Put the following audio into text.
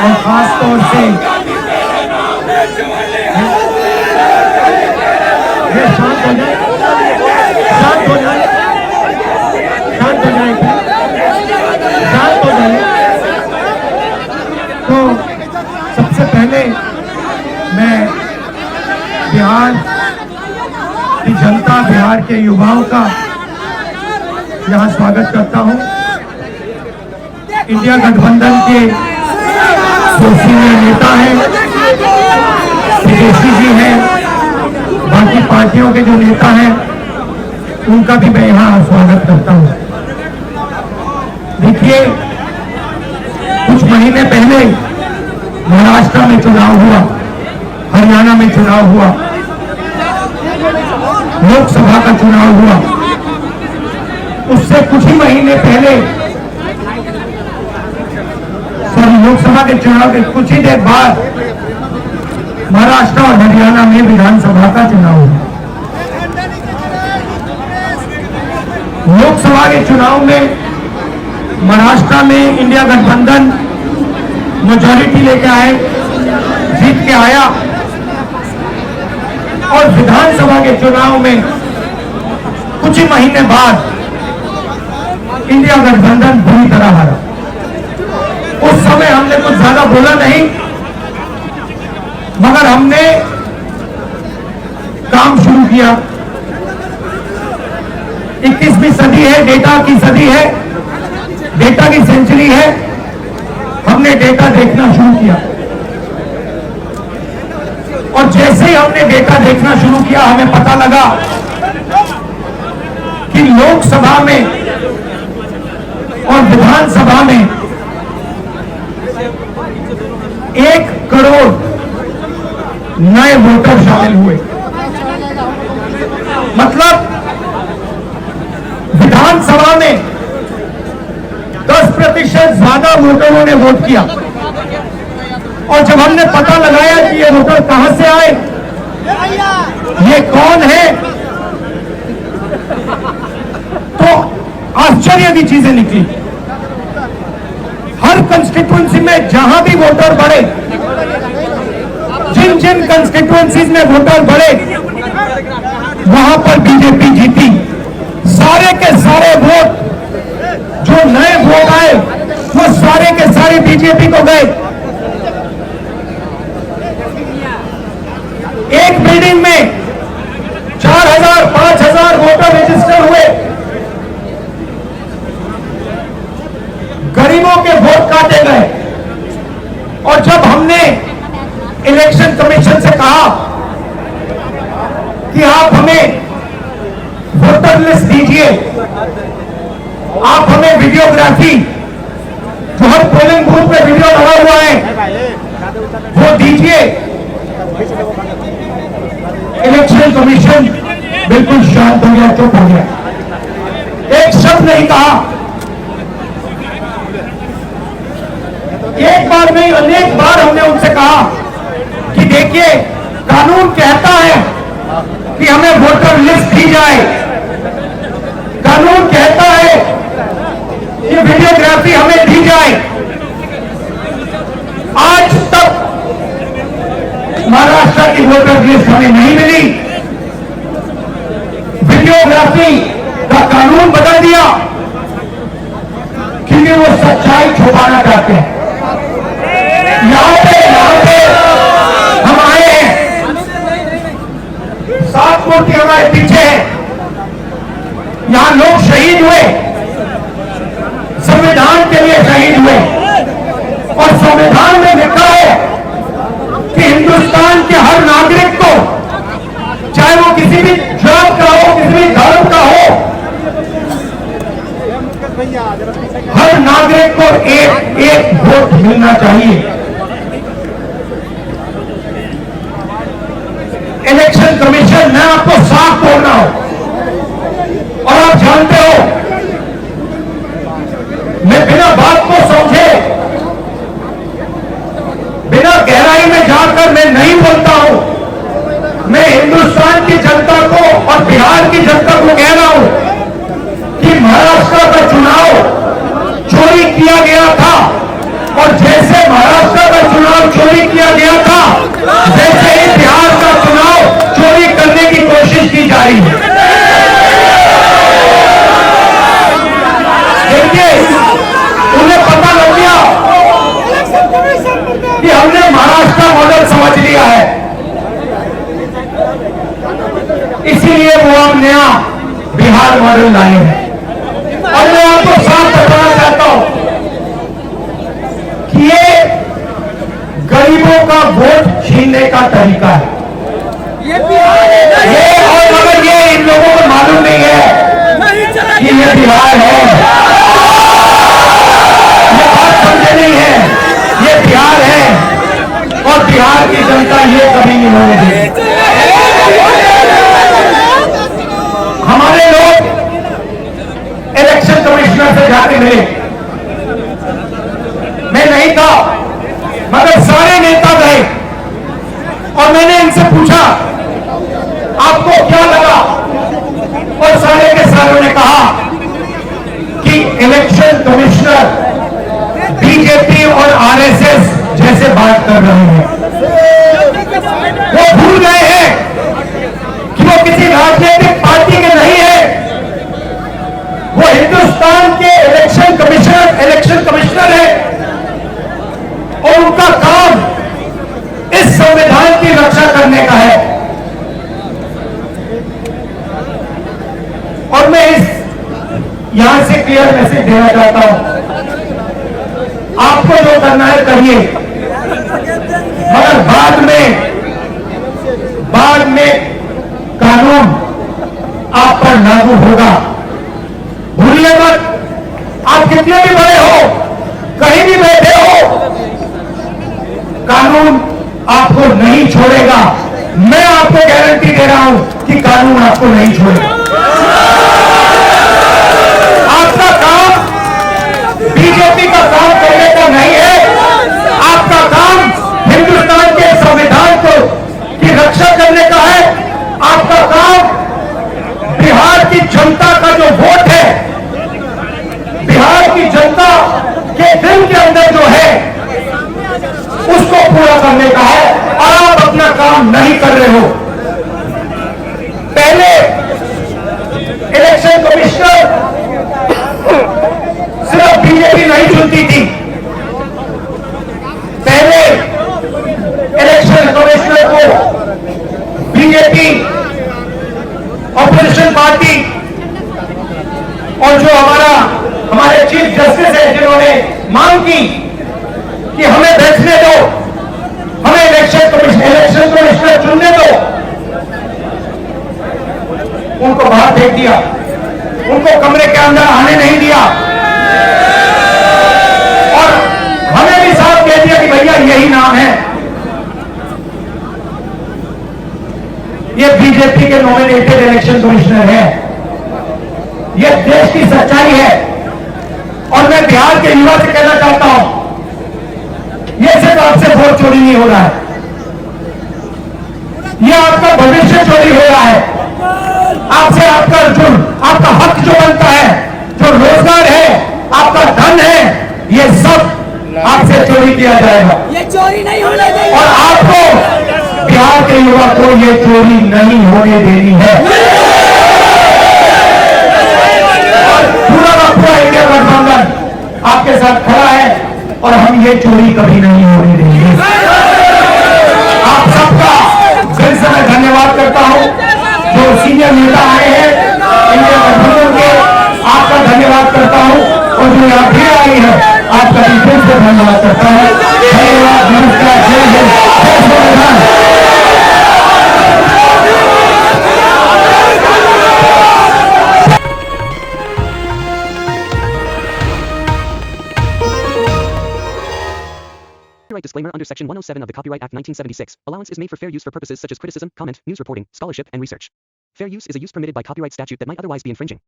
और खास तौर से ये शांत हो जाए, शांत हो जाए, शांत हो जाए, शांत हो जाए। तो सबसे पहले मैं बिहार की जनता, बिहार के युवाओं का यहाँ स्वागत करता हूँ। इंडिया गठबंधन के जो सीनियर नेता हैं, तेजस्वी जी हैं, बाकी पार्टियों के जो नेता हैं, उनका भी मैं यहाँ स्वागत करता हूँ। देखिए, कुछ महीने पहले महाराष्ट्र में चुनाव हुआ, हरियाणा में चुनाव हुआ, लोकसभा का चुनाव हुआ। उससे कुछ ही महीने पहले, लोकसभा के चुनाव के कुछ ही देर बाद महाराष्ट्र और हरियाणा में विधानसभा का चुनाव हुआ। लोकसभा के चुनाव में महाराष्ट्र में इंडिया गठबंधन मेजॉरिटी लेके आए, जीत के आया, और विधानसभा के चुनाव में कुछ ही महीने बाद इंडिया गठबंधन बुरी तरह हारा। उस समय हमने कुछ ज्यादा बोला नहीं, मगर हमने काम शुरू किया। 21वीं सदी है, डेटा की सदी है, डेटा की सेंचुरी है। हमने डेटा देखना शुरू किया, और जैसे ही हमने डेटा देखना शुरू किया, हमें पता लगा कि लोकसभा में और विधानसभा में 1 करोड़ नए वोटर शामिल हुए। मतलब विधानसभा में 10% ज्यादा वोटरों ने वोट किया। और जब हमने पता लगाया कि ये वोटर कहां से आए, ये कौन है, तो आश्चर्य की चीजें निकली। हर कंस्टिट्यूएंसी में जहां भी वोटर बढ़े, जिन जिन कंस्टिट्यूएंसीज में वोटर बढ़े, वहां पर बीजेपी जीती। सारे के सारे वोट जो नए वोट आए, वो सारे के सारे बीजेपी को गए। एक बिल्डिंग में 4000 5000 वोटर रजिस्टर हुए। गरीबों के वोट काटे गए। और जब हमने इलेक्शन कमीशन से कहा कि आप हमें वोटर लिस्ट दीजिए, आप हमें वीडियोग्राफी, जो हर पोलिंग बूथ पे वीडियो लगा हुआ है, वो दीजिए, इलेक्शन कमीशन बिल्कुल शांत हो गया, चुप हो गया, एक शब्द नहीं कहा। एक बार नहीं, अनेक बार हमने उनसे कहा कि देखिए, कानून कहता है कि हमें वोटर लिस्ट दी जाए, कानून कहता है कि वीडियोग्राफी हमें दी जाए। आज तक महाराष्ट्र की वोटर लिस्ट हमें नहीं मिली। वीडियोग्राफी का कानून बदल दिया क्योंकि वो सच्चाई छुपाना चाहते हैं। यहाँ पे हम आए हैं, 7 मूर्ति हमारे पीछे है। यहाँ लोग शहीद हुए, संविधान के लिए शहीद हुए, और संविधान में लिखा है कि हिंदुस्तान के हर नागरिक को, चाहे वो किसी भी जात का हो, किसी भी धर्म का हो, हर नागरिक को एक एक वोट मिलना चाहिए। इलेक्शन कमीशन, मैं आपको साफ बोल रहा हूं, और आप जानते हो, मैं बिना बात को समझे, बिना गहराई में जाकर मैं नहीं बोलता हूं। मैं हिंदुस्तान की जनता को और बिहार की जनता को कह रहा हूं कि महाराष्ट्र का चुनाव चोरी किया गया था, और जैसे महाराष्ट्र का चुनाव चोरी किया गया था, वैसे ही बिहार का चुनाव चोरी करने की कोशिश की जा रही है। देखिए, उन्हें पता लग गया कि हमने महाराष्ट्र मॉडल समझ लिया है, इसीलिए वो अब नया बिहार मॉडल लाए हैं। और मैं आपको साफ बताना चाहता हूं कि ये गरीबों का वोट छीनने का तरीका है। ये और मगर ये इन लोगों को मालूम नहीं है कि ये बिहार है, ये बात समझे नहीं है, ये बिहार है और बिहार की जनता ये कभी नहीं होने देगी। हमारे लोग इलेक्शन कमिश्नर से जाके मिले, मैं नहीं था मगर सारे नेता गए और मैंने इनसे पूछा आपको क्या लगा, और सारे के सारों ने कहा कि इलेक्शन कमिश्नर बीजेपी और आरएसएस जैसे बात कर रहे हैं। वो भूल गए हैं कि वो किसी राजनीतिक पार्टी के नहीं है, वो हिंदुस्तान के इलेक्शन कमिश्नर है और उनका काम इस संविधान की रक्षा करने का है। और मैं यहां से क्लियर मैसेज देना चाहता हूं, आपको जो करना है करिए, मगर बाद में कानून आप पर लागू होगा। भूलिए मत, आप कितने भी बड़े हो, कहीं भी बैठे हो, कानून आपको नहीं छोड़ेगा। मैं आपको गारंटी दे रहा हूं कि कानून आपको नहीं छोड़ेगा। आपका काम बीजेपी का काम करने का नहीं है, आपका काम हिंदुस्तान के संविधान को की रक्षा करने का है। आपका काम बिहार की जनता का जो वोट है, बिहार की जनता के दिल के अंदर जो है उसको पूरा करने का है, और आप अपना काम नहीं कर रहे हो। पहले इलेक्शन कमिश्नर सिर्फ बीजेपी नहीं चुनती थी, पहले इलेक्शन कमिश्नर को बीजेपी, ऑपोजिशन पार्टी और जो हमारे चीफ जस्टिस है जिन्होंने मांग की कि हमें बैठने दो, हमें इलेक्शन कमिश्नर चुनने दो, उनको बाहर फेंक दिया, उनको कमरे के अंदर आने नहीं दिया और हमें भी साफ कह दिया कि भैया यही नाम है, ये बीजेपी के नॉमिनेटेड इलेक्शन कमिश्नर है। ये देश की सच्चाई है और मैं बिहार के युवा से कहना चाहता हूं, ये सिर्फ आपसे वोट चोरी नहीं हो रहा है, ये आपका भविष्य चोरी हो रहा है। आपसे आपका हक जो बनता है, जो रोजगार है, आपका धन है, ये सब आपसे चोरी किया जाएगा। ये चोरी नहीं होने देंगे और आपको बिहार के युवा को ये चोरी नहीं होने देनी है। और पूरा का पूरा इंडिया गठबंधन आपके साथ खड़ा है और हम ये चोरी कभी नहीं होने देंगे। आप सबका दिल से मैं धन्यवाद करता हूं, जो सीनियर नेता आए हैं इंडिया गठबंधन के, आपका धन्यवाद करता हूं, और जो यहाँ भीड़ आई है आपका भी दिल से धन्यवाद करता हूं। धन्यवाद, नमस्कार, जय हिंद, जय संविधान। Copyright disclaimer under Section 107 of the Copyright Act 1976. Allowance is made for fair use for purposes such as criticism, comment, news reporting, scholarship, and research. Fair use is a use permitted by copyright statute that might otherwise be infringing.